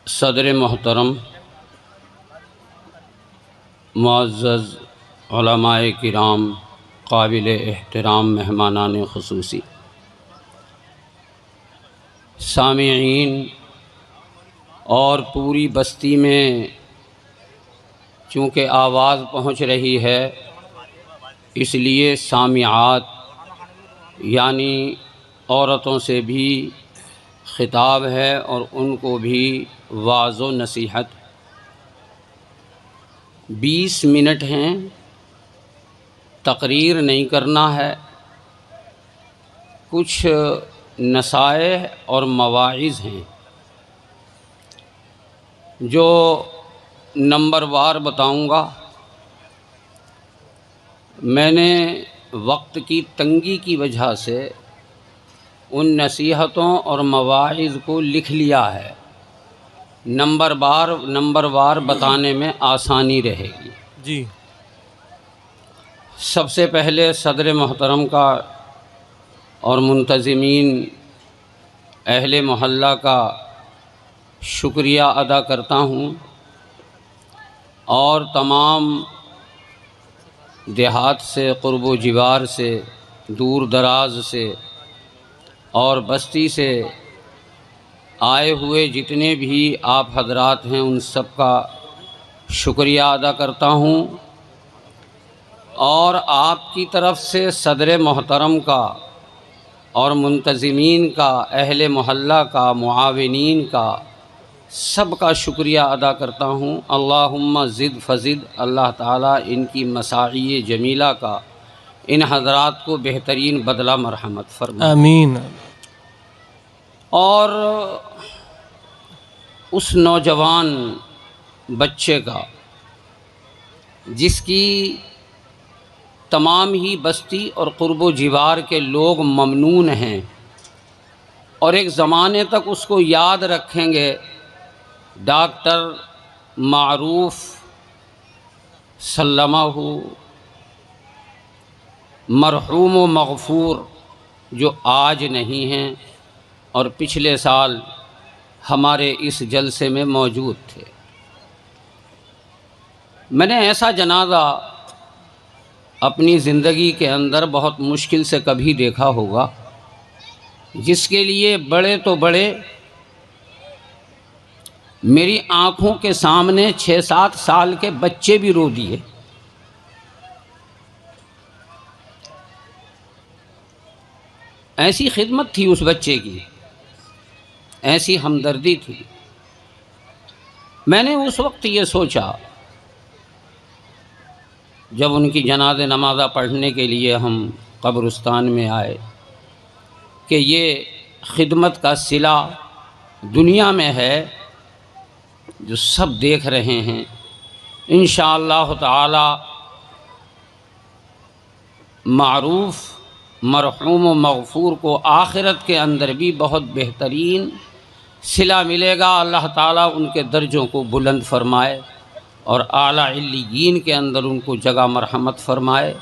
صدر محترم، معزز علماء کرام، قابل احترام مہمانان خصوصی، سامعین اور پوری بستی میں چونکہ آواز پہنچ رہی ہے، اس لیے سامعات یعنی عورتوں سے بھی خطاب ہے اور ان کو بھی واعظ و نصیحت۔ 20 منٹ ہیں، تقریر نہیں کرنا ہے، کچھ نصائح اور مواعظ ہیں جو نمبر وار بتاؤں گا۔ میں نے وقت کی تنگی کی وجہ سے ان نصیحتوں اور مواعظ کو لکھ لیا ہے، نمبر وار بتانے میں آسانی رہے گی۔ جی، سب سے پہلے صدر محترم کا اور منتظمین اہل محلہ کا شکریہ ادا کرتا ہوں، اور تمام دیہات سے، قرب و جوار سے، دور دراز سے اور بستی سے آئے ہوئے جتنے بھی آپ حضرات ہیں ان سب کا شکریہ ادا کرتا ہوں، اور آپ کی طرف سے صدر محترم کا اور منتظمین کا، اہل محلہ کا، معاونین کا، سب کا شکریہ ادا کرتا ہوں۔ اللہم زد فزد، اللہ تعالیٰ ان کی مساعی جمیلہ کا ان حضرات کو بہترین بدلہ مرحمت فرمائے۔ آمین۔ اور اس نوجوان بچے کا جس کی تمام ہی بستی اور قرب و جوار کے لوگ ممنون ہیں اور ایک زمانے تک اس کو یاد رکھیں گے، ڈاکٹر معروف سلمہ مرحوم و مغفور، جو آج نہیں ہیں اور پچھلے سال ہمارے اس جلسے میں موجود تھے۔ میں نے ایسا جنازہ اپنی زندگی کے اندر بہت مشکل سے کبھی دیکھا ہوگا، جس کے لیے بڑے تو بڑے میری آنکھوں کے سامنے 6-7 سال کے بچے بھی رو دیے۔ ایسی خدمت تھی اس بچے کی، ایسی ہمدردی تھی۔ میں نے اس وقت یہ سوچا جب ان کی جنازہ نمازہ پڑھنے کے لیے ہم قبرستان میں آئے کہ یہ خدمت کا صلہ دنیا میں ہے جو سب دیکھ رہے ہیں۔ انشاءاللہ تعالی معروف مرحوم و مغفور کو آخرت کے اندر بھی بہت بہترین صلہ ملے گا۔ اللہ تعالیٰ ان کے درجوں کو بلند فرمائے اور اعلیٰ علیین کے اندر ان کو جگہ مرحمت فرمائے،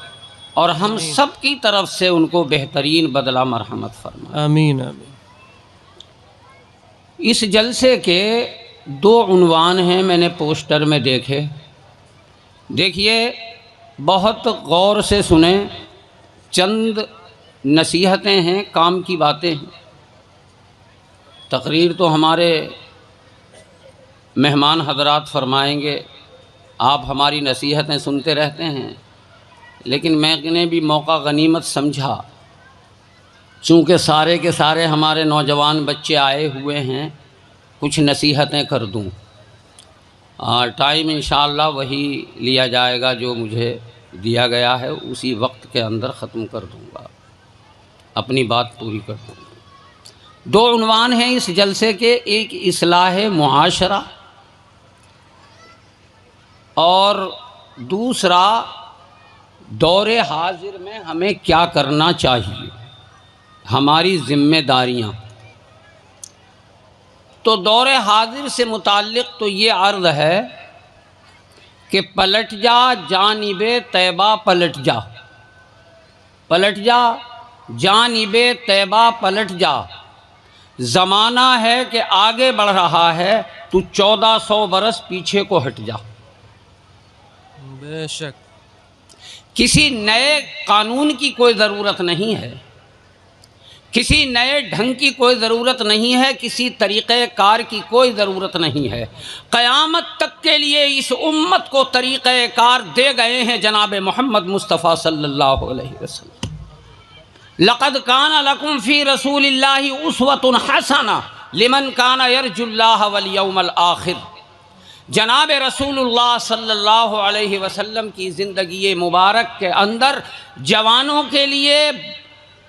اور ہم سب کی طرف سے ان کو بہترین بدلہ مرحمت فرمائے۔ آمین آمین۔ اس جلسے کے 2 عنوان ہیں، میں نے پوسٹر میں دیکھے۔ دیکھیے، بہت غور سے سنیں، چند نصیحتیں ہیں، کام کی باتیں ہیں۔ تقریر تو ہمارے مہمان حضرات فرمائیں گے، آپ ہماری نصیحتیں سنتے رہتے ہیں، لیکن میں نے بھی موقع غنیمت سمجھا، چونکہ سارے کے سارے ہمارے نوجوان بچے آئے ہوئے ہیں، کچھ نصیحتیں کر دوں۔ ٹائم انشاءاللہ وہی لیا جائے گا جو مجھے دیا گیا ہے، اسی وقت کے اندر ختم کر دوں گا، اپنی بات پوری کر دوں گا۔ 2 عنوان ہیں اس جلسے کے، ایک اصلاح معاشرہ اور دوسرا دور حاضر میں ہمیں کیا کرنا چاہیے، ہماری ذمہ داریاں۔ تو دور حاضر سے متعلق تو یہ عرض ہے کہ پلٹ جا جانب طیبہ پلٹ جا، پلٹ جا جانب طیبہ پلٹ جا، زمانہ ہے کہ آگے بڑھ رہا ہے، تو 1400 برس پیچھے کو ہٹ جا۔ بے شک۔ کسی نئے قانون کی کوئی ضرورت نہیں ہے، کسی نئے ڈھنگ کی کوئی ضرورت نہیں ہے، کسی طریقہ کار کی کوئی ضرورت نہیں ہے۔ قیامت تک کے لیے اس امت کو طریقہ کار دے گئے ہیں جناب محمد مصطفیٰ صلی اللہ علیہ وسلم۔ لقد کان لکم فی رسول اللہ اسوۃ حسنہ لمن کان یرجو اللہ والیوم الآخر۔ جناب رسول اللہ صلی اللہ علیہ وسلم کی زندگی مبارک کے اندر جوانوں کے لیے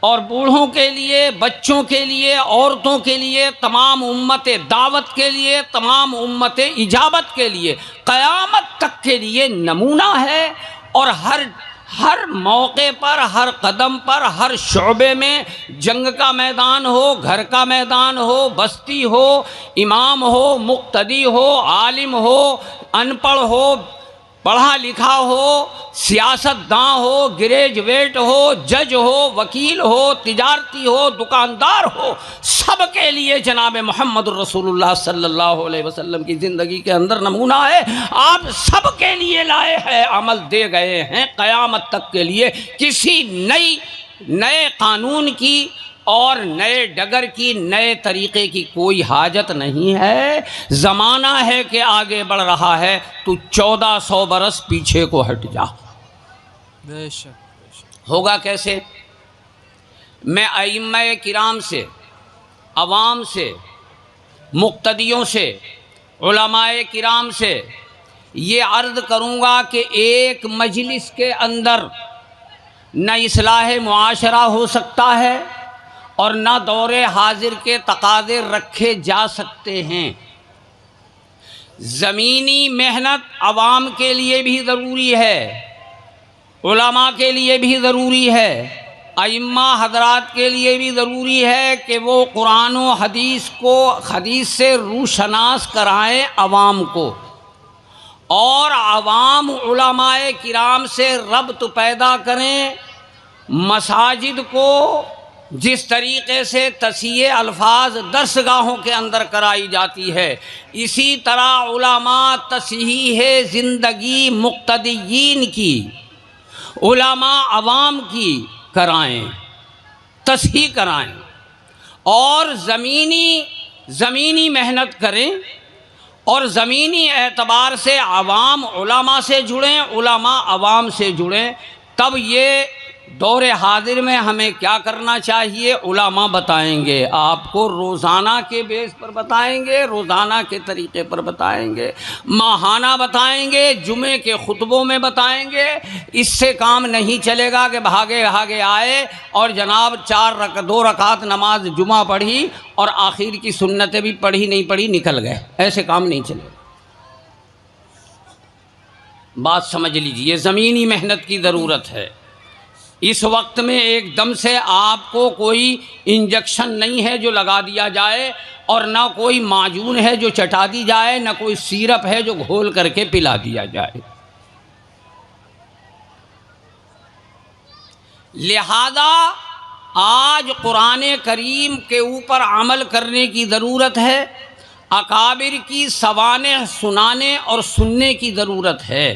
اور بوڑھوں کے لیے، بچوں کے لیے، عورتوں کے لیے، تمام امت دعوت کے لیے، تمام امت اجابت کے لیے، قیامت تک کے لیے نمونہ ہے۔ اور ہر موقع پر، ہر قدم پر، ہر شعبے میں، جنگ کا میدان ہو، گھر کا میدان ہو، بستی ہو، امام ہو، مقتدی ہو، عالم ہو، ان پڑھ ہو، پڑھا لکھا ہو، سیاست داں ہو، گریجویٹ ہو، جج ہو، وکیل ہو، تجارتی ہو، دکاندار ہو، سب کے لیے جناب محمد الرسول اللہ صلی اللہ علیہ وسلم کی زندگی کے اندر نمونہ ہے۔ آپ سب کے لیے لائے ہیں، عمل دے گئے ہیں قیامت تک کے لیے۔ کسی نئے قانون کی اور نئے ڈگر کی، نئے طریقے کی کوئی حاجت نہیں ہے۔ زمانہ ہے کہ آگے بڑھ رہا ہے، تو 1400 برس پیچھے کو ہٹ جا۔ بے شک۔ ہوگا کیسے؟ میں ائمہ کرام سے، عوام سے، مقتدیوں سے، علماء کرام سے یہ عرض کروں گا کہ ایک مجلس کے اندر نہ اصلاح معاشرہ ہو سکتا ہے اور نہ دور حاضر کے تقاضے رکھے جا سکتے ہیں۔ زمینی محنت عوام کے لیے بھی ضروری ہے، علماء کے لیے بھی ضروری ہے، ائمہ حضرات کے لیے بھی ضروری ہے کہ وہ قرآن و حدیث سے روشناس کرائیں عوام کو، اور عوام علماء کرام سے ربط پیدا کریں۔ مساجد کو جس طریقے سے تصحیح الفاظ درسگاہوں کے اندر کرائی جاتی ہے، اسی طرح علماء تصحیح زندگی مقتدیین کی، علماء عوام کی کرائیں، تصحیح کرائیں، اور زمینی محنت کریں، اور زمینی اعتبار سے عوام علماء سے جڑیں، علماء عوام سے جڑیں۔ تب یہ دور حاضر میں ہمیں کیا کرنا چاہیے، علماء بتائیں گے آپ کو، روزانہ کے بیس پر بتائیں گے، روزانہ کے طریقے پر بتائیں گے، ماہانہ بتائیں گے، جمعے کے خطبوں میں بتائیں گے۔ اس سے کام نہیں چلے گا کہ بھاگے آئے اور جناب 2 رکعت نماز جمعہ پڑھی اور آخر کی سنتیں بھی پڑھی نہیں پڑھی نکل گئے، ایسے کام نہیں چلے گا۔ بات سمجھ لیجئے، زمینی محنت کی ضرورت ہے۔ اس وقت میں ایک دم سے آپ کو کوئی انجیکشن نہیں ہے جو لگا دیا جائے، اور نہ کوئی معجون ہے جو چٹا دی جائے، نہ کوئی سیرپ ہے جو گھول کر کے پلا دیا جائے۔ لہذا آج قرآن کریم کے اوپر عمل کرنے کی ضرورت ہے، اکابر کی سوانح سنانے اور سننے کی ضرورت ہے۔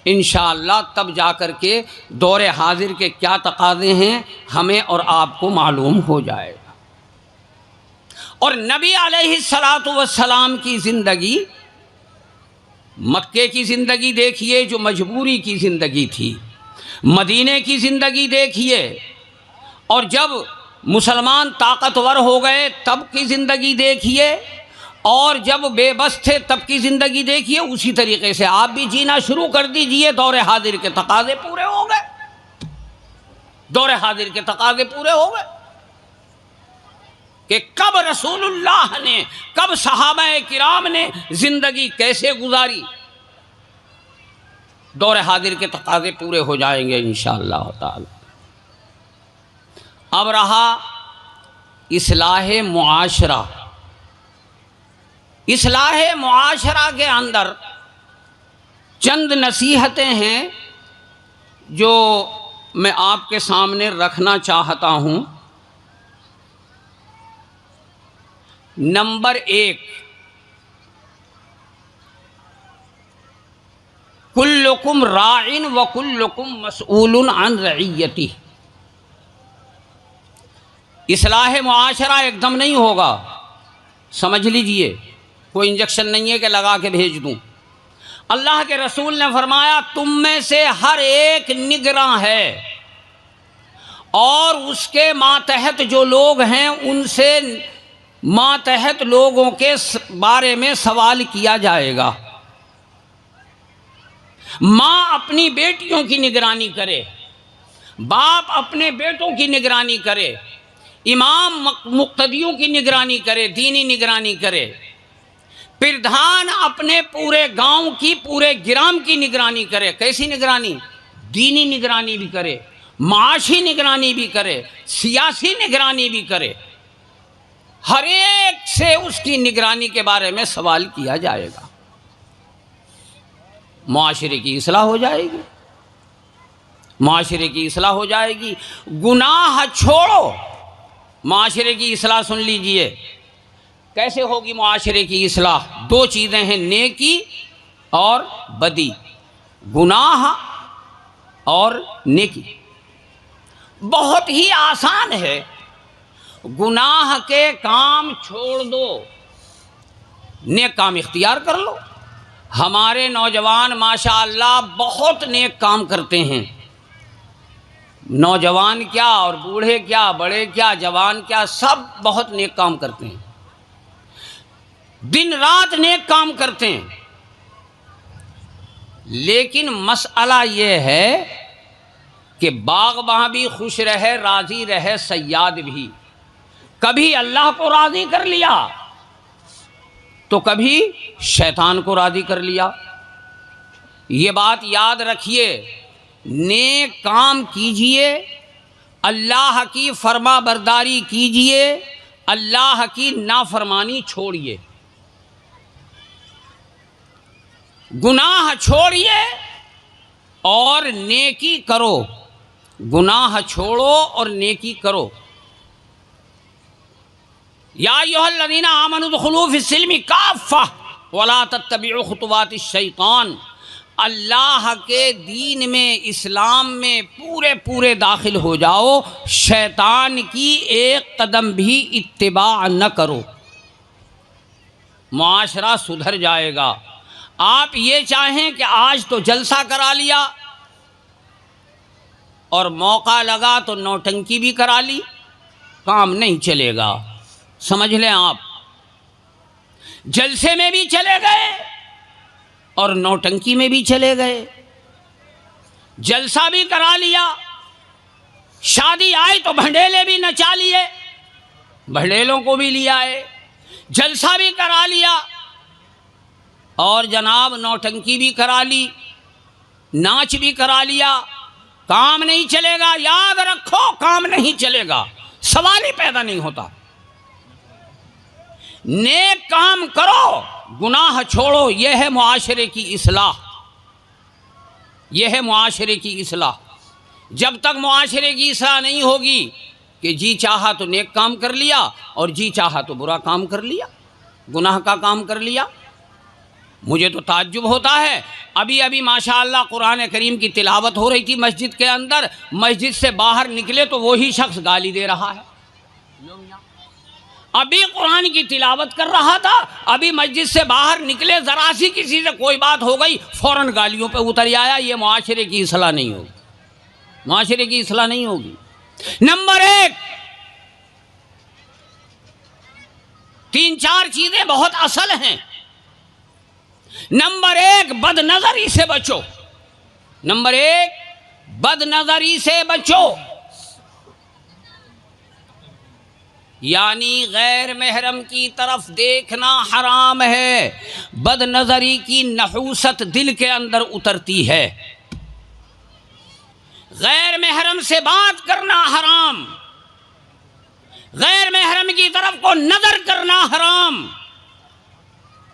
انشاءاللہ تب جا کر کے دور حاضر کے کیا تقاضے ہیں ہمیں اور آپ کو معلوم ہو جائے گا۔ اور نبی علیہ السلام کی زندگی، مکے کی زندگی دیکھیے جو مجبوری کی زندگی تھی، مدینے کی زندگی دیکھیے، اور جب مسلمان طاقتور ہو گئے تب کی زندگی دیکھیے، اور جب بے بس تھے تب کی زندگی دیکھیے۔ اسی طریقے سے آپ بھی جینا شروع کر دیجئے، دور حاضر کے تقاضے پورے ہو گئے، دور حاضر کے تقاضے پورے ہو گئے کہ کب رسول اللہ نے، کب صحابہ کرام نے زندگی کیسے گزاری۔ دور حاضر کے تقاضے پورے ہو جائیں گے انشاءاللہ تعالی۔ اب رہا اصلاح معاشرہ۔ اصلاح معاشرہ کے اندر چند نصیحتیں ہیں جو میں آپ کے سامنے رکھنا چاہتا ہوں۔ نمبر 1، کلکم راعٍ وکلکم مسئول عن رعیتہ۔ اصلاح معاشرہ ایک دم نہیں ہوگا، سمجھ لیجئے، کوئی انجیکشن نہیں ہے کہ لگا کے بھیج دوں۔ اللہ کے رسول نے فرمایا تم میں سے ہر ایک نگراں ہے، اور اس کے ماتحت جو لوگ ہیں ان سے ماتحت لوگوں کے بارے میں سوال کیا جائے گا۔ ماں اپنی بیٹیوں کی نگرانی کرے، باپ اپنے بیٹوں کی نگرانی کرے، امام مقتدیوں کی نگرانی کرے، دینی نگرانی کرے، پردھان اپنے پورے گاؤں کی، پورے گرام کی نگرانی کرے۔ کیسی نگرانی؟ دینی نگرانی بھی کرے، معاشی نگرانی بھی کرے، سیاسی نگرانی بھی کرے۔ ہر ایک سے اس کی نگرانی کے بارے میں سوال کیا جائے گا۔ معاشرے کی اصلاح ہو جائے گی، معاشرے کی اصلاح ہو جائے گی۔ گناہ چھوڑو، معاشرے کی اصلاح سن لیجئے۔ کیسے ہوگی معاشرے کی اصلاح؟ 2 چیزیں ہیں، نیکی اور بدی، گناہ اور نیکی۔ بہت ہی آسان ہے، گناہ کے کام چھوڑ دو، نیک کام اختیار کر لو۔ ہمارے نوجوان ماشاءاللہ بہت نیک کام کرتے ہیں، نوجوان کیا اور بوڑھے کیا، بڑے کیا، جوان کیا، سب بہت نیک کام کرتے ہیں، دن رات نیک کام کرتے ہیں۔ لیکن مسئلہ یہ ہے کہ باغباں بھی خوش رہے، راضی رہے، صیاد بھی۔ کبھی اللہ کو راضی کر لیا تو کبھی شیطان کو راضی کر لیا۔ یہ بات یاد رکھیے، نیک کام کیجئے، اللہ کی فرما برداری کیجئے، اللہ کی نافرمانی چھوڑیے، گناہ چھوڑیے اور نیکی کرو، گناہ چھوڑو اور نیکی کرو۔ یا ایھا الذین آمنوا ادخلوا فی السلم کافہ ولا تتبعوا خطوات الشیطان۔ اللہ کے دین میں، اسلام میں پورے داخل ہو جاؤ، شیطان کی ایک قدم بھی اتباع نہ کرو، معاشرہ سدھر جائے گا۔ آپ یہ چاہیں کہ آج تو جلسہ کرا لیا اور موقع لگا تو نوٹنکی بھی کرا لی، کام نہیں چلے گا۔ سمجھ لیں، آپ جلسے میں بھی چلے گئے اور نوٹنکی میں بھی چلے گئے، جلسہ بھی کرا لیا، شادی آئی تو بھنڈیلے بھی نچا لیے، بھنڈیلوں کو بھی لے آئے، جلسہ بھی کرا لیا اور جناب نوٹنکی بھی کرا لی، ناچ بھی کرا لیا، کام نہیں چلے گا۔ یاد رکھو، کام نہیں چلے گا، سوال ہی پیدا نہیں ہوتا۔ نیک کام کرو، گناہ چھوڑو، یہ ہے معاشرے کی اصلاح، یہ ہے معاشرے کی اصلاح۔ جب تک معاشرے کی اصلاح نہیں ہوگی کہ جی چاہا تو نیک کام کر لیا اور جی چاہا تو برا کام کر لیا، گناہ کا کام کر لیا۔ مجھے تو تعجب ہوتا ہے، ابھی ماشاءاللہ قرآن کریم کی تلاوت ہو رہی تھی مسجد کے اندر، مسجد سے باہر نکلے تو وہی شخص گالی دے رہا ہے۔ ابھی قرآن کی تلاوت کر رہا تھا، ابھی مسجد سے باہر نکلے، ذرا سی کسی سے کوئی بات ہو گئی، فوراً گالیوں پہ اتر آیا۔ یہ معاشرے کی اصلاح نہیں ہوگی، معاشرے کی اصلاح نہیں ہوگی۔ نمبر 1، 3-4 چیزیں بہت اصل ہیں۔ نمبر 1، بد نظری سے بچو، نمبر 1، بد نظری سے بچو، یعنی غیر محرم کی طرف دیکھنا حرام ہے۔ بد نظری کی نحوست دل کے اندر اترتی ہے، غیر محرم سے بات کرنا حرام، غیر محرم کی طرف کو نظر کرنا حرام۔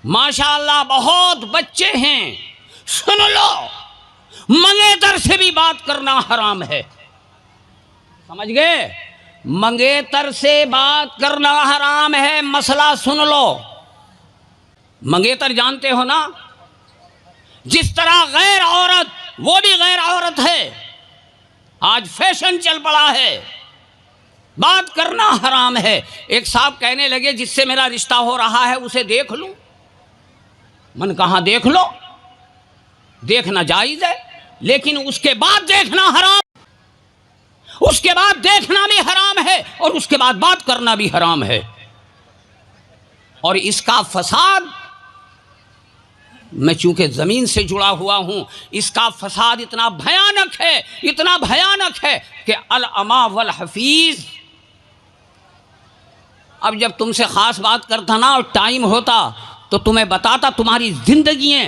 ماشاءاللہ بہت بچے ہیں، سن لو، منگیتر سے بھی بات کرنا حرام ہے، سمجھ گئے؟ منگیتر سے بات کرنا حرام ہے، مسئلہ سن لو۔ منگیتر جانتے ہو نا، جس طرح غیر عورت وہ بھی غیر عورت ہے، آج فیشن چل پڑا ہے، بات کرنا حرام ہے۔ ایک صاحب کہنے لگے جس سے میرا رشتہ ہو رہا ہے اسے دیکھ لوں۔ من نے کہا دیکھ لو، دیکھنا جائز ہے، لیکن اس کے بعد دیکھنا حرام، اس کے بعد دیکھنا بھی حرام ہے اور اس کے بعد بات کرنا بھی حرام ہے۔ اور اس کا فساد، میں چونکہ زمین سے جڑا ہوا ہوں، اس کا فساد اتنا بھیانک ہے، اتنا بھیانک ہے کہ العما والحفیظ۔ اب جب تم سے خاص بات کرتا نا اور ٹائم ہوتا تو تمہیں بتاتا تمہاری زندگیاں،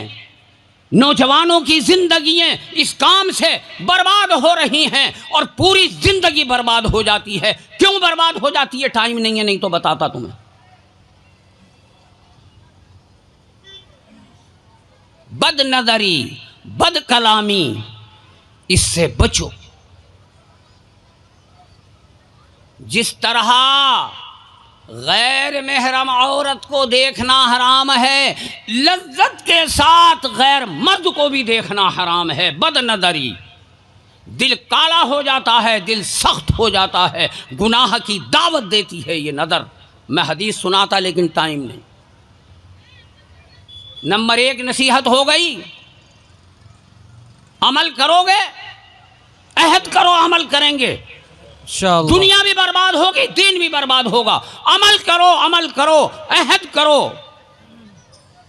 نوجوانوں کی زندگیاں اس کام سے برباد ہو رہی ہیں اور پوری زندگی برباد ہو جاتی ہے۔ کیوں برباد ہو جاتی ہے؟ ٹائم نہیں ہے، نہیں تو بتاتا تمہیں۔ بد نظری، بد کلامی، اس سے بچو۔ جس طرح غیر محرم عورت کو دیکھنا حرام ہے، لذت کے ساتھ غیر مرد کو بھی دیکھنا حرام ہے۔ بد نظری، دل کالا ہو جاتا ہے، دل سخت ہو جاتا ہے، گناہ کی دعوت دیتی ہے یہ نظر۔ میں حدیث سناتا لیکن ٹائم نہیں۔ نمبر 1 نصیحت ہو گئی، عمل کرو گے، عہد کرو عمل کریں گے، انشاءاللہ دنیا بھی برباد ہوگی، دین بھی برباد ہوگا۔ عمل کرو، عمل کرو، عہد کرو۔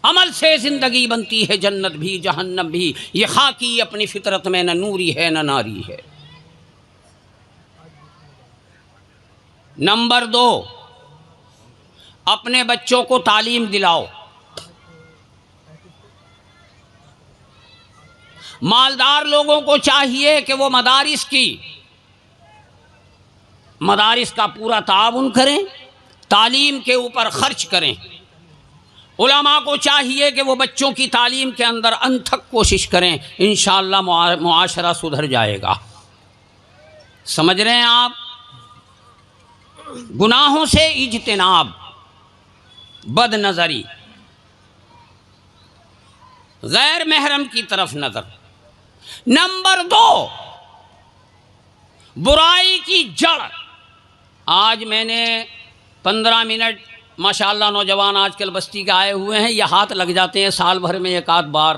عمل سے زندگی بنتی ہے، جنت بھی جہنم بھی۔ یہ خاکی اپنی فطرت میں نہ نوری ہے نہ ناری ہے۔ نمبر 2، اپنے بچوں کو تعلیم دلاؤ۔ مالدار لوگوں کو چاہیے کہ وہ مدارس کا پورا تعاون کریں، تعلیم کے اوپر خرچ کریں۔ علماء کو چاہیے کہ وہ بچوں کی تعلیم کے اندر انتھک کوشش کریں، انشاءاللہ معاشرہ سدھر جائے گا۔ سمجھ رہے ہیں آپ؟ گناہوں سے اجتناب، بد نظری، غیر محرم کی طرف نظر۔ نمبر 2، برائی کی جڑ۔ آج میں نے 15 منٹ، ماشاءاللہ نوجوان آج کل بستی کے آئے ہوئے ہیں، یہ ہاتھ لگ جاتے ہیں سال بھر میں ایک آدھ بار۔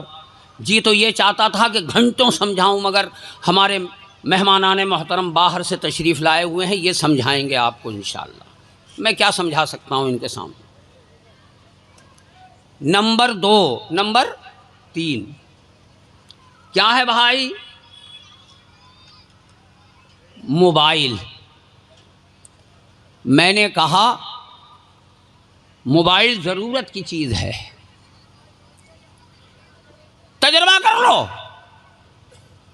جی تو یہ چاہتا تھا کہ گھنٹوں سمجھاؤں، مگر ہمارے مہمانان محترم باہر سے تشریف لائے ہوئے ہیں، یہ سمجھائیں گے آپ کو انشاءاللہ۔ میں کیا سمجھا سکتا ہوں ان کے سامنے۔ نمبر 2، نمبر 3 کیا ہے بھائی؟ موبائل۔ میں نے کہا موبائل ضرورت کی چیز ہے، تجربہ کر لو۔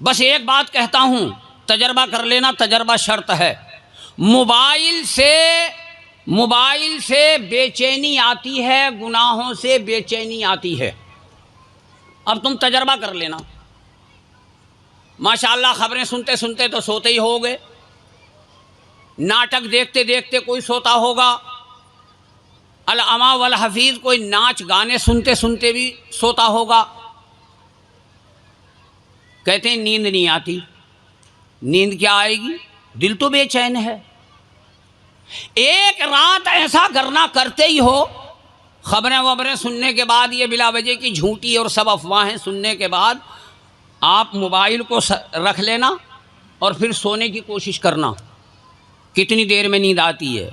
بس ایک بات کہتا ہوں، تجربہ کر لینا، تجربہ شرط ہے۔ موبائل سے بے چینی آتی ہے، گناہوں سے بے چینی آتی ہے۔ اب تم تجربہ کر لینا۔ ماشاءاللہ خبریں سنتے سنتے تو سوتے ہی ہوگے، ناٹک دیکھتے دیکھتے کوئی سوتا ہوگا، العما والحفیظ کوئی ناچ گانے سنتے سنتے بھی سوتا ہوگا۔ کہتے ہیں نیند نہیں آتی۔ نیند کیا آئے گی؟ دل تو بے چین ہے۔ ایک رات ایسا کرنا کرتے ہی ہو، خبریں وبریں سننے کے بعد، یہ بلا وجہ کی جھوٹی اور سب افواہیں سننے کے بعد آپ موبائل کو رکھ لینا اور پھر سونے کی کوشش کرنا، کتنی دیر میں نیند آتی ہے۔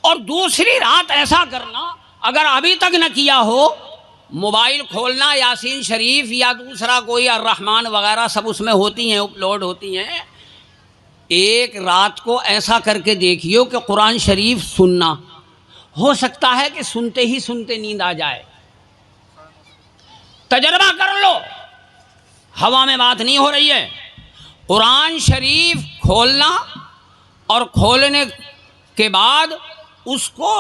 اور دوسری رات ایسا کرنا، اگر ابھی تک نہ کیا ہو، موبائل کھولنا، یاسین شریف یا دوسرا کوئی الرحمن وغیرہ سب اس میں ہوتی ہیں، اپلوڈ ہوتی ہیں۔ ایک رات کو ایسا کر کے دیکھیو کہ قرآن شریف سننا، ہو سکتا ہے کہ سنتے ہی سنتے نیند آ جائے۔ تجربہ کر لو، ہوا میں بات نہیں ہو رہی ہے۔ قرآن شریف کھولنا اور کھولنے کے بعد اس کو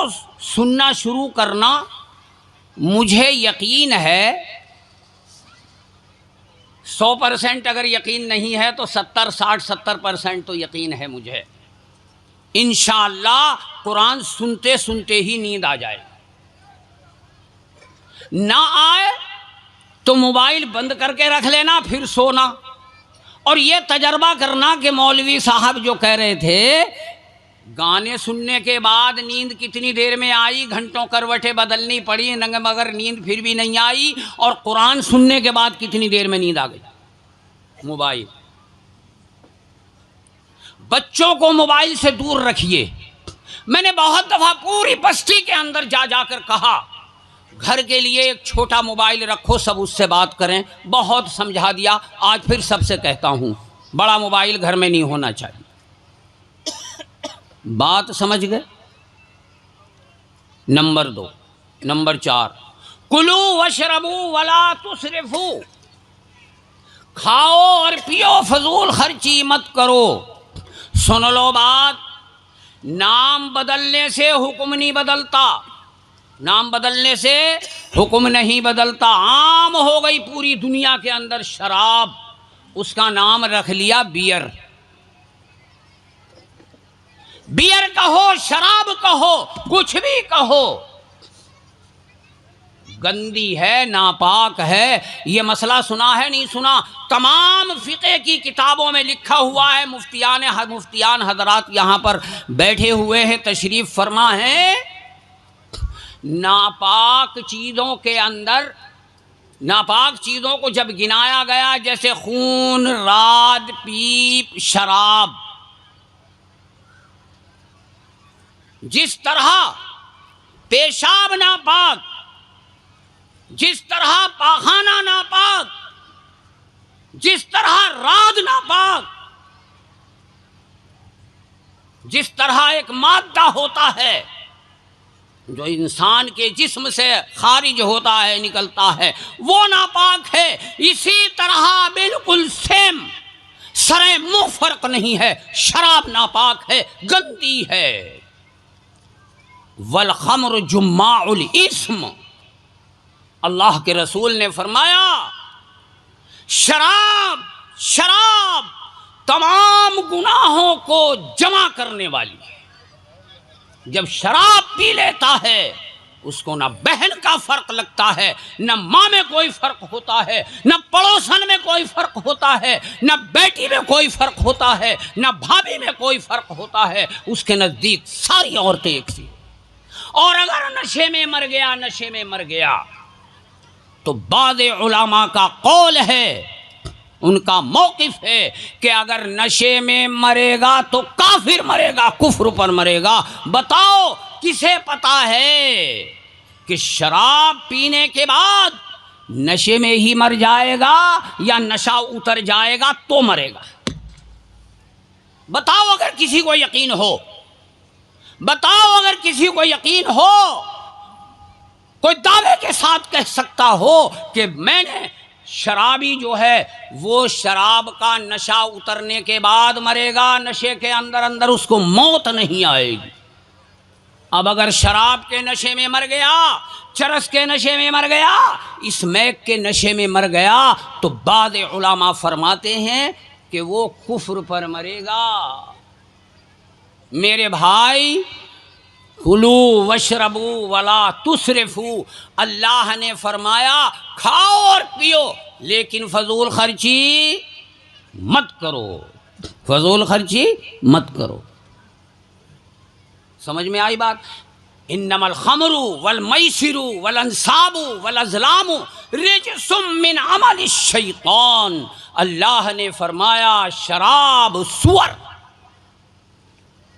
سننا شروع کرنا، مجھے یقین ہے 100% اگر یقین نہیں ہے تو 70 60 70% تو یقین ہے مجھے انشاءاللہ قرآن سنتے سنتے ہی نیند آ جائے. نہ آئے تو موبائل بند کر کے رکھ لینا، پھر سونا. اور یہ تجربہ کرنا کہ مولوی صاحب جو کہہ رہے تھے گانے سننے کے بعد نیند کتنی دیر میں آئی، گھنٹوں کروٹیں بدلنی پڑی مگر نیند پھر بھی نہیں آئی، اور قرآن سننے کے بعد کتنی دیر میں نیند آ گئی. موبائل. بچوں کو موبائل سے دور رکھیے. میں نے بہت دفعہ پوری بستی کے اندر جا جا کر کہا گھر کے لیے ایک چھوٹا موبائل رکھو، سب اس سے بات کریں. بہت سمجھا دیا، آج پھر سب سے کہتا ہوں بڑا موبائل گھر میں نہیں ہونا چاہیے. بات سمجھ گئے؟ نمبر 2. نمبر 4، کلو وشربو ولا تسرفو، کھاؤ اور پیو، فضول خرچی مت کرو. سن لو بات، نام بدلنے سے حکم نہیں بدلتا. نام بدلنے سے حکم نہیں بدلتا. عام ہو گئی پوری دنیا کے اندر شراب، اس کا نام رکھ لیا بیئر. بیئر کہو، شراب کہو، کچھ بھی کہو، گندی ہے، ناپاک ہے. یہ مسئلہ سنا ہے نہیں سنا؟ تمام فقہ کی کتابوں میں لکھا ہوا ہے. مفتیان حضرات یہاں پر بیٹھے ہوئے ہیں، تشریف فرما ہیں. ناپاک چیزوں کے اندر، ناپاک چیزوں کو جب گنایا گیا، جیسے خون، راد، پیپ، شراب، جس طرح پیشاب ناپاک، جس طرح پاخانہ ناپاک، جس طرح راد ناپاک، جس طرح ایک مادہ ہوتا ہے جو انسان کے جسم سے خارج ہوتا ہے، نکلتا ہے، وہ ناپاک ہے. اسی طرح بالکل سیم، سرے منہ فرق نہیں ہے. شراب ناپاک ہے، گندی ہے. والخمر جماع الاسم، اللہ کے رسول نے فرمایا شراب تمام گناہوں کو جمع کرنے والی ہے. جب شراب پی لیتا ہے اس کو نہ بہن کا فرق لگتا ہے، نہ ماں میں کوئی فرق ہوتا ہے، نہ پڑوسن میں کوئی فرق ہوتا ہے، نہ بیٹی میں کوئی فرق ہوتا ہے، نہ بھابھی میں کوئی فرق ہوتا ہے. اس کے نزدیک ساری عورتیں ایک سی. اور اگر نشے میں مر گیا تو بعض علماء کا قول ہے، ان کا موقف ہے کہ اگر نشے میں مرے گا تو کافر مرے گا، کفر پر مرے گا. بتاؤ کسے پتا ہے کہ شراب پینے کے بعد نشے میں ہی مر جائے گا یا نشہ اتر جائے گا تو مرے گا؟ بتاؤ اگر کسی کو یقین ہو. بتاؤ اگر کسی کو یقین ہو، کوئی دعوے کے ساتھ کہہ سکتا ہو کہ میں نے شرابی جو ہے وہ شراب کا نشہ اترنے کے بعد مرے گا، نشے کے اندر اس کو موت نہیں آئے گی. اب اگر شراب کے نشے میں مر گیا، چرس کے نشے میں مر گیا، اسمیک کے نشے میں مر گیا، تو بعض علماء فرماتے ہیں کہ وہ کفر پر مرے گا. میرے بھائی، کلو وشربو ولا تسرفو، اللہ نے فرمایا کھاؤ اور پیو لیکن فضول خرچی مت کرو. فضول خرچی مت کرو. سمجھ میں آئی بات؟ انما الخمر والمیسر والانصاب والازلام رجس من عمل الشیطان. اللہ نے فرمایا شراب،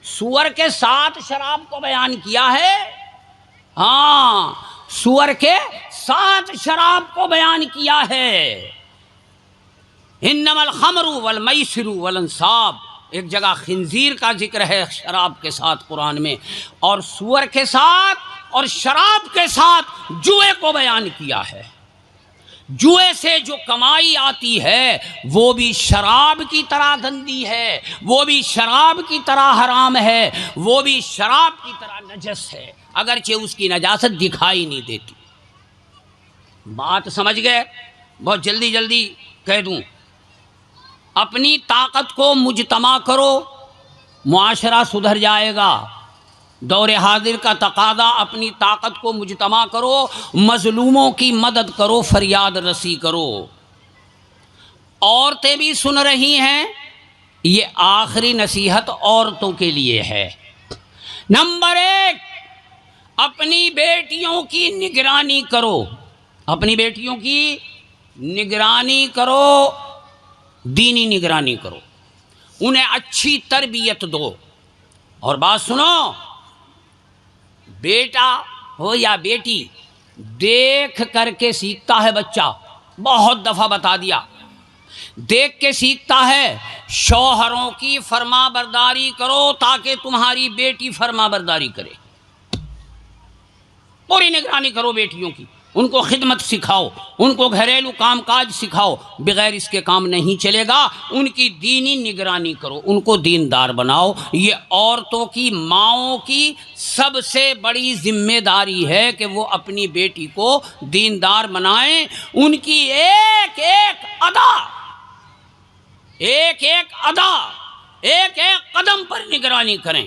سور کے ساتھ شراب کو بیان کیا ہے. ہاں، سور کے ساتھ شراب کو بیان کیا ہے. انما الخمر والمیسر والانصاب، ایک جگہ خنزیر کا ذکر ہے شراب کے ساتھ قرآن میں، اور سور کے ساتھ اور شراب کے ساتھ جوئے کو بیان کیا ہے. جوئے سے جو کمائی آتی ہے وہ بھی شراب کی طرح گندی ہے، وہ بھی شراب کی طرح حرام ہے، وہ بھی شراب کی طرح نجس ہے، اگرچہ اس کی نجاست دکھائی نہیں دیتی. بات سمجھ گئے؟ بہت جلدی کہہ دوں. اپنی طاقت کو مجتمع کرو، معاشرہ سدھر جائے گا۔ دور حاضر کا تقاضا اپنی طاقت کو مجتمع کرو، مظلوموں کی مدد کرو، فریاد رسی کرو۔ عورتیں بھی سن رہی ہیں، یہ آخری نصیحت عورتوں کے لیے ہے۔ نمبر 1، اپنی بیٹیوں کی نگرانی کرو، اپنی بیٹیوں کی نگرانی کرو، دینی نگرانی کرو، انہیں اچھی تربیت دو۔ اور بات سنو، بیٹا ہو یا بیٹی، دیکھ کر کے سیکھتا ہے بچہ، بہت دفعہ بتا دیا، دیکھ کے سیکھتا ہے۔ شوہروں کی فرما برداری کرو تاکہ تمہاری بیٹی فرما برداری کرے، پوری نگرانی کرو بیٹیوں کی، ان کو خدمت سکھاؤ، ان کو گھریلو کام کاج سکھاؤ، بغیر اس کے کام نہیں چلے گا۔ ان کی دینی نگرانی کرو، ان کو دیندار بناؤ۔ یہ عورتوں کی، ماؤں کی سب سے بڑی ذمہ داری ہے کہ وہ اپنی بیٹی کو دیندار بنائیں، ان کی ایک ایک ادا، ایک ایک ادا، ایک ایک قدم پر نگرانی کریں۔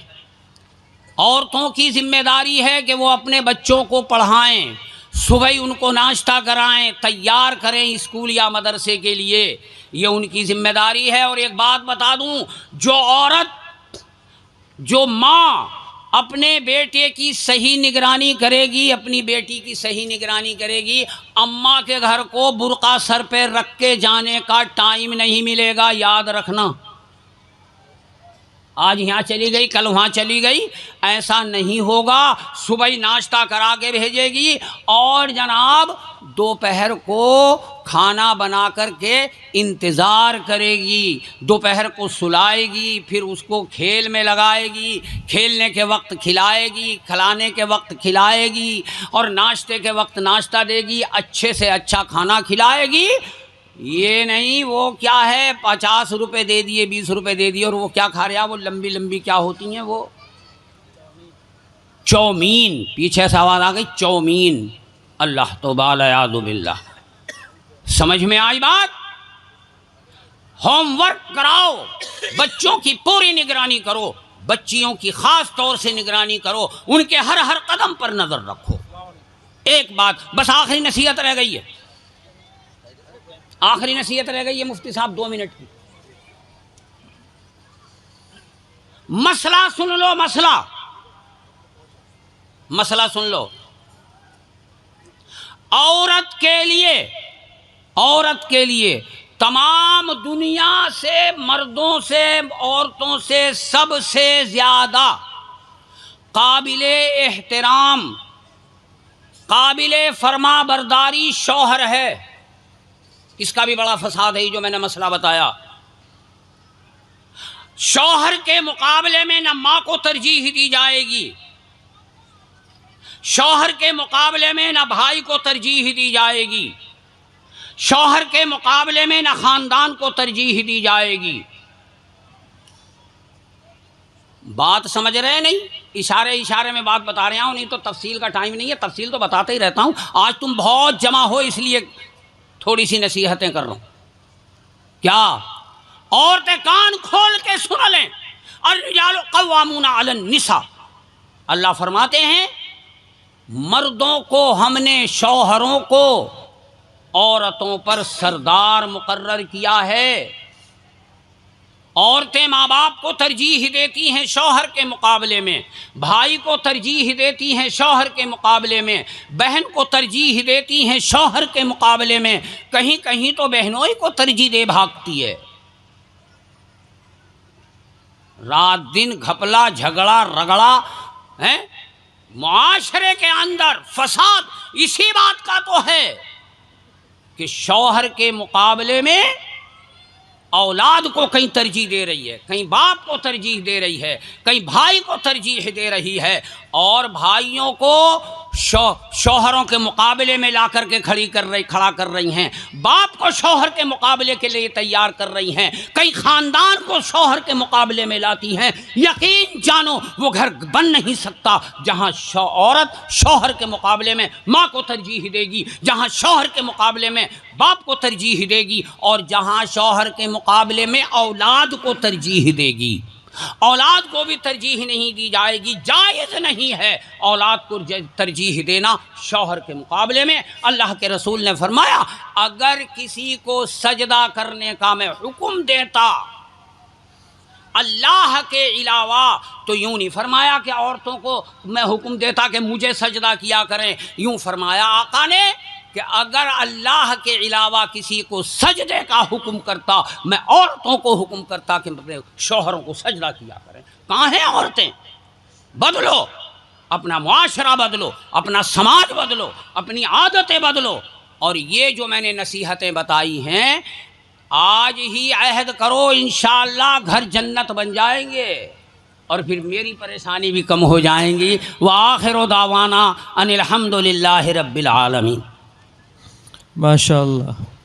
عورتوں کی ذمہ داری ہے کہ وہ اپنے بچوں کو پڑھائیں، صبح ان کو ناشتہ کرائیں، تیار کریں اسکول یا مدرسے کے لیے، یہ ان کی ذمہ داری ہے۔ اور ایک بات بتا دوں، جو عورت، جو ماں اپنے بیٹے کی صحیح نگرانی کرے گی، اپنی بیٹی کی صحیح نگرانی کرے گی، اماں کے گھر کو برقع سر پہ رکھ کے جانے کا ٹائم نہیں ملے گا، یاد رکھنا۔ آج یہاں چلی گئی، کل وہاں چلی گئی، ایسا نہیں ہوگا۔ صبح ناشتہ کرا کے بھیجے گی، اور جناب دوپہر کو کھانا بنا کر کے انتظار کرے گی، دوپہر کو سلائے گی، پھر اس کو کھیل میں لگائے گی، کھیلنے کے وقت کھلائے گی، کھلانے کے وقت کھلائے گی، اور ناشتے کے وقت ناشتہ دے گی، اچھے سے اچھا کھانا کھلائے گی۔ یہ نہیں وہ کیا ہے 50 روپے دے دیے، 20 روپے دے دیے، اور وہ کیا کھا رہا، وہ لمبی لمبی کیا ہوتی ہیں، وہ چومین، پیچھے سے آواز آ گئی چومین، اللہ توبہ الیاذ باللہ۔ سمجھ میں آئی بات؟ ہوم ورک کراؤ، بچوں کی پوری نگرانی کرو، بچیوں کی خاص طور سے نگرانی کرو، ان کے ہر ہر قدم پر نظر رکھو۔ ایک بات بس آخری نصیحت رہ گئی ہے، آخری نصیحت رہ گئی ہے مفتی صاحب 2 منٹ کی۔ مسئلہ سن لو، مسئلہ سن لو۔ عورت کے لیے تمام دنیا سے، مردوں سے، عورتوں سے سب سے زیادہ قابل احترام، قابل فرما برداری شوہر ہے۔ اس کا بھی بڑا فساد ہے جو میں نے مسئلہ بتایا۔ شوہر کے مقابلے میں نہ ماں کو ترجیح دی جائے گی، شوہر کے مقابلے میں نہ بھائی کو ترجیح دی جائے گی، شوہر کے مقابلے میں نہ خاندان کو ترجیح دی جائے گی۔ بات سمجھ رہے نہیں؟ اشارے میں بات بتا رہا ہوں، نہیں تو تفصیل کا ٹائم نہیں ہے، تفصیل تو بتاتا ہی رہتا ہوں۔ آج تم بہت جمع ہو اس لیے تھوڑی سی نصیحتیں کر رہا ہوں۔ کیا عورتیں کان کھول کے سن لیں، الرجال قوامون علی النساء، اللہ فرماتے ہیں مردوں کو ہم نے، شوہروں کو عورتوں پر سردار مقرر کیا ہے۔ عورتیں ماں باپ کو ترجیح دیتی ہیں شوہر کے مقابلے میں، بھائی کو ترجیح دیتی ہیں شوہر کے مقابلے میں، بہن کو ترجیح دیتی ہیں شوہر کے مقابلے میں، کہیں کہیں تو بہنوئی کو ترجیح دے بھاگتی ہے۔ رات دن گھپلا، جھگڑا، رگڑا ہے معاشرے کے اندر، فساد اسی بات کا تو ہے کہ شوہر کے مقابلے میں اولاد کو کہیں ترجیح دے رہی ہے، کہیں باپ کو ترجیح دے رہی ہے، کہیں بھائی کو ترجیح دے رہی ہے، اور بھائیوں کو شوہروں کے مقابلے میں لا کر کے کھڑا کر رہی ہیں، باپ کو شوہر کے مقابلے کے لیے تیار کر رہی ہیں، کئی خاندان کو شوہر کے مقابلے میں لاتی ہیں۔ یقین جانو وہ گھر بن نہیں سکتا جہاں عورت شوہر کے مقابلے میں ماں کو ترجیح دے گی، جہاں شوہر کے مقابلے میں باپ کو ترجیح دے گی، اور جہاں شوہر کے مقابلے میں اولاد کو ترجیح دے گی۔ اولاد کو بھی ترجیح نہیں دی جائے گی، جائز نہیں ہے اولاد کو ترجیح دینا شوہر کے مقابلے میں۔ اللہ کے رسول نے فرمایا اگر کسی کو سجدہ کرنے کا میں حکم دیتا اللہ کے علاوہ، تو یوں نہیں فرمایا کہ عورتوں کو میں حکم دیتا کہ مجھے سجدہ کیا کریں، یوں فرمایا آقا نے کہ اگر اللہ کے علاوہ کسی کو سجدے کا حکم کرتا، میں عورتوں کو حکم کرتا کہ اپنے شوہروں کو سجدہ کیا کریں۔ کہاں ہیں عورتیں؟ بدلو، اپنا معاشرہ بدلو، اپنا سماج بدلو، اپنی عادتیں بدلو۔ اور یہ جو میں نے نصیحتیں بتائی ہیں آج ہی عہد کرو، انشاءاللہ گھر جنت بن جائیں گے اور پھر میری پریشانی بھی کم ہو جائیں گی۔ وآخر دعوانا ان الحمد للہ رب العالمین۔ ماشاء اللہ۔